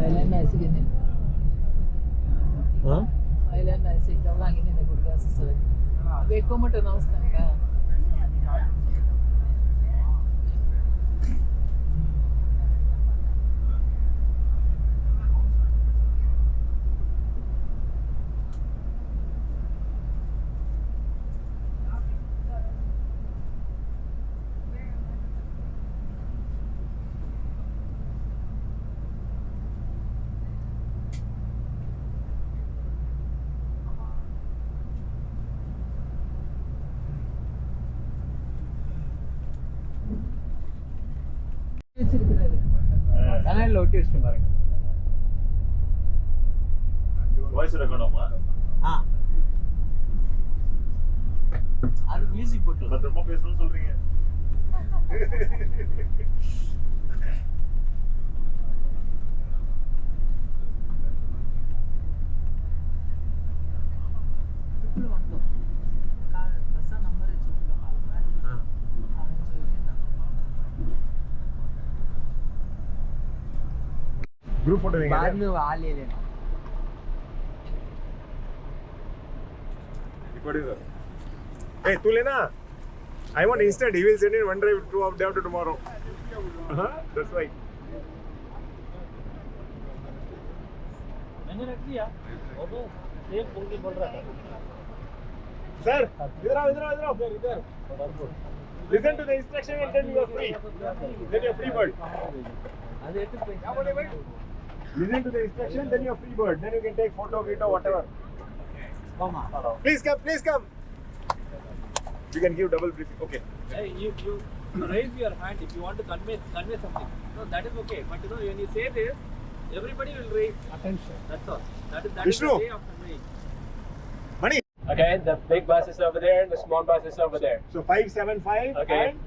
Island Magic ini. Huh? Island Magic. Orang ini nih guru bahasa sih. Beko mata naus tangka. Danang load test பாருங்க. Voice ரெக்கார்டாமா? அது music போட்டு. பத்திரமா பேசணும்னு சொல்றீங்க. Group photo लेंगे बाद में वहां ले लेना रिकॉर्डिंग सर hey तू लेना I want instant he will send in one drive to day after tomorrow that's right मैंने रख दिया वो तो सेव बोल के बोल रहा था सर इधर आओ इधर listen to the instruction and then you are free then you are free bird அது எடுத்து போய் क्या बोले भाई listen to the instruction then you are free bird then you can take photo video whatever please come you can give double briefing okay hey you raise your hand if you want to convey something no that is okay but you know when you say this everybody will raise attention that's all that is Vishnu. the way of conveying money okay the big bus is over there and the small bus is over there so 575 okay and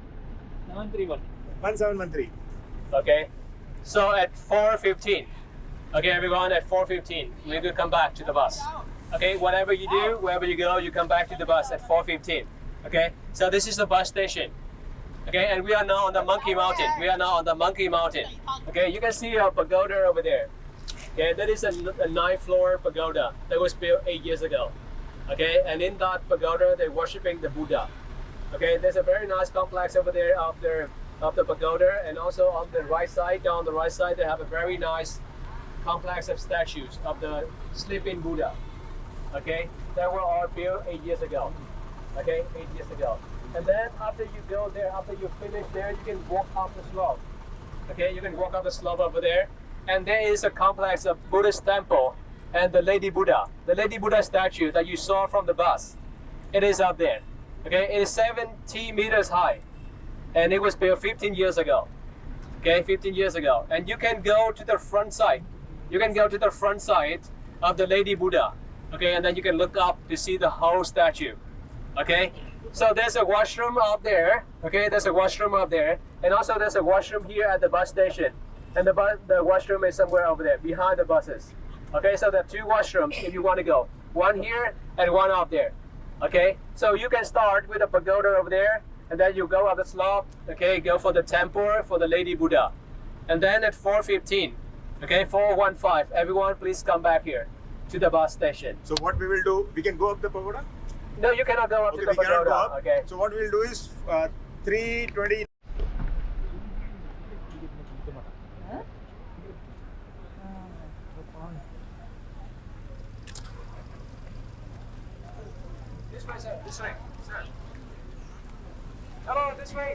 731 1713 okay so at 4:15 okay everyone at 4:15 we will come back to the bus okay whatever you do wherever you go you come back to the bus at 4:15 okay so this is the bus station okay and we are now on the monkey mountain okay you can see a pagoda over there okay that is a 9-floor pagoda that was built 8 years ago okay and in that pagoda they're worshiping the Buddha okay there's a very nice complex over there of the pagoda and also on the right side down the right side they have a very nice complex of statues of the sleeping Buddha okay that were all built 8 years ago okay 8 years ago and then after you go there after you finish there you can walk up the slope okay you can walk up the slope over there and there is a complex of Buddhist temple and the Lady Buddha statue that you saw from the bus it is up there okay it is 70 meters high and it was built 15 years ago okay 15 years ago and you can go to the front side of the Lady Buddha okay and then you can look up to see the whole statue okay so there's a washroom up there okay there's a washroom up there and also there's a washroom here at the bus station and the washroom is somewhere over there behind the buses okay so there are 2 washrooms if you want to go one here and one up there okay so you can start with a pagoda over there and then you go up the slope okay go for the temple for the Lady Buddha and then at 4:15 okay 4:15 everyone please come back here to the bus station so what we will do we can go up the pagoda no you cannot go up okay, to the we cannot pagoda go up. okay So what we'll do is 3:20. This way, sir. This way, sir. Hello, this way.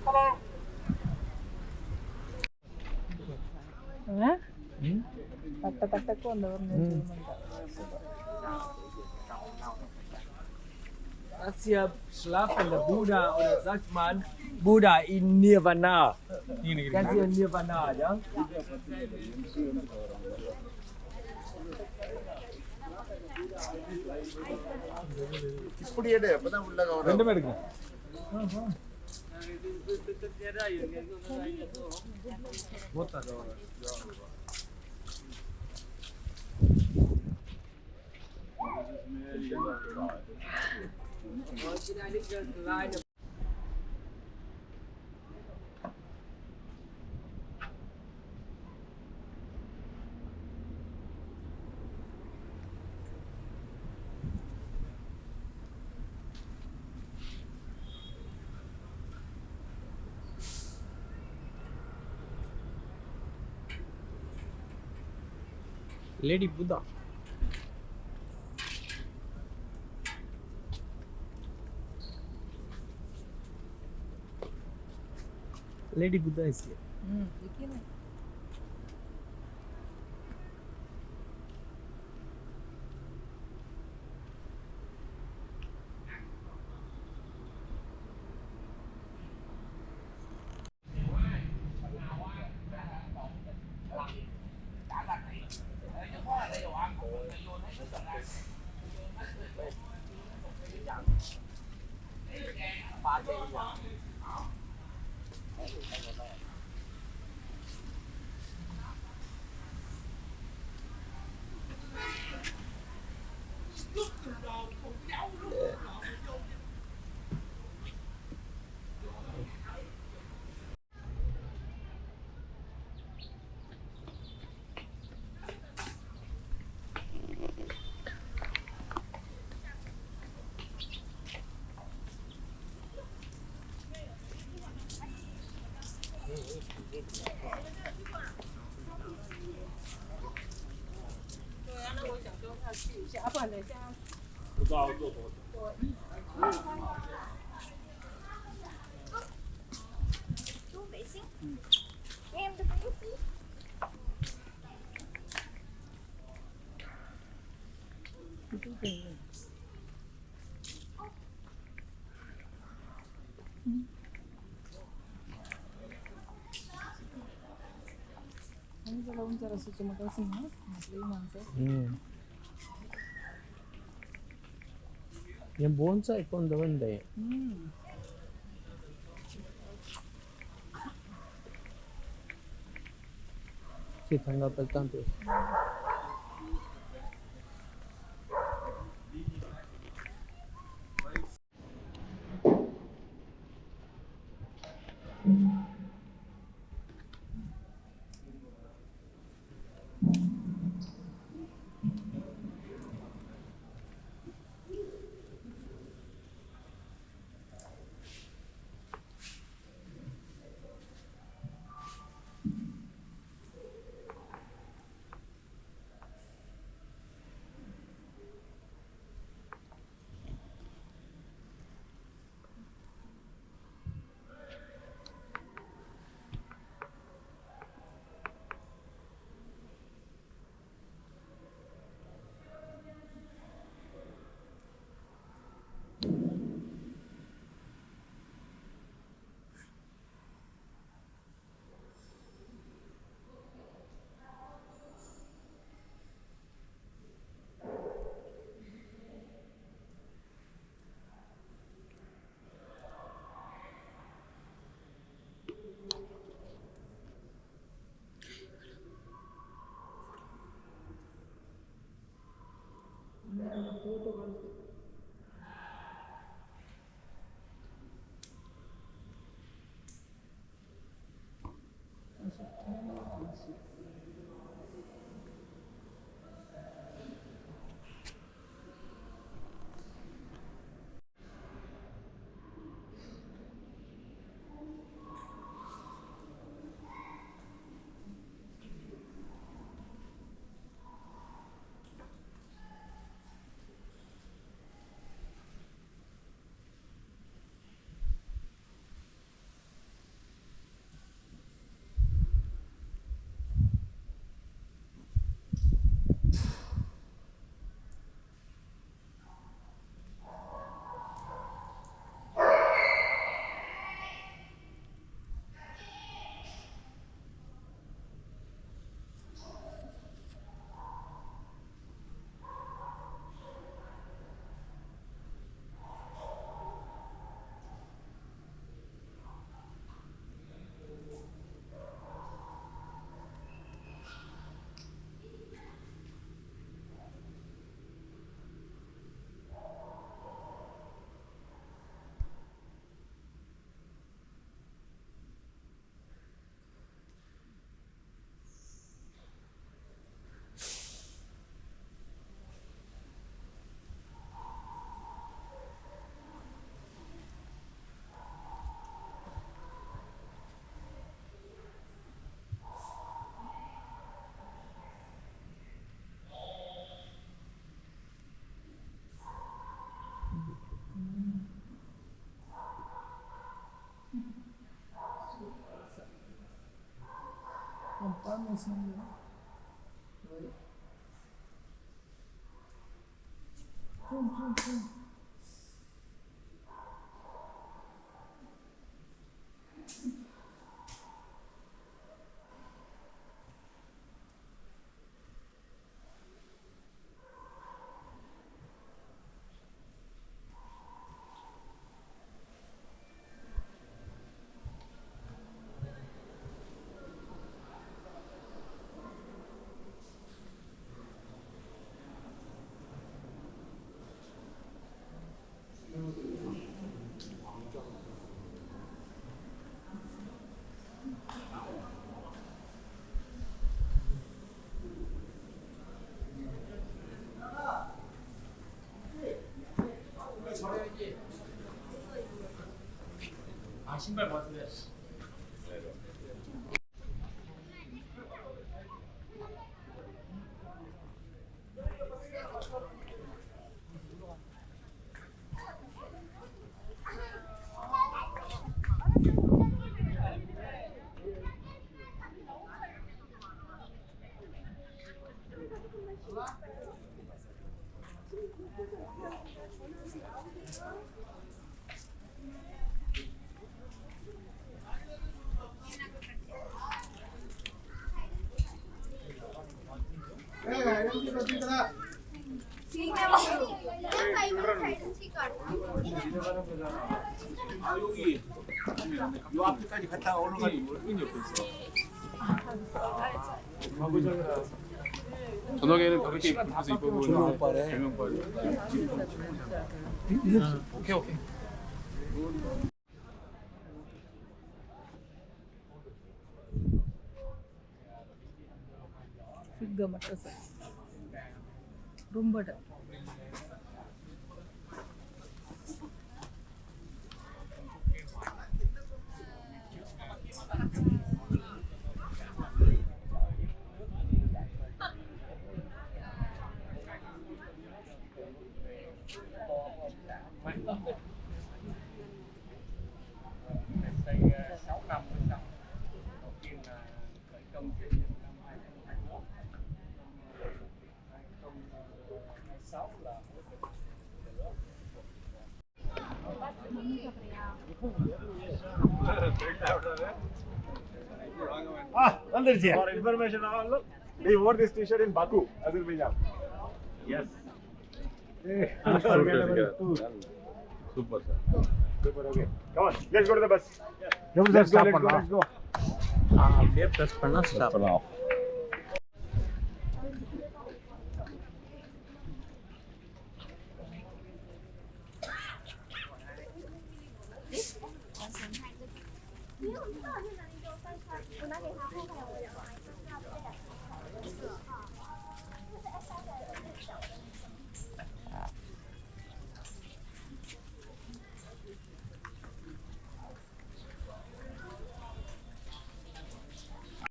Hello. തട്ടത്തട്ടൊക്കെ ഉണ്ട് Asia schlafen der Buddha oder sagt man Buddha in Nirvana. Kennst du Nirvana, ja? இப்படி எடு அப்பதான் உள்ள cover ரெண்டுமே எடுங்க. போத்தா cover. Lady Buddha. Lady Buddha is here. देखिए ना Ini kalau cara suci makan semua, asli mangsa. Yung bonsai kon dawan day. Si tangga pertanto. 신발 봤는데. 여기 요 앞에까지 갔다가 올라가지고 끈이 없었어. 저녁에는 그렇게 입어서 이뻐 보이는 개명빨이. 오케이. Figure matters. Room butter. Andarji. For information, all we wore this T-shirt in Baku, Azerbaijan. Yes. Super, sir. Super. Okay. Come on, let's go to the bus. Let's go. அப்படியே press பண்ணா stop.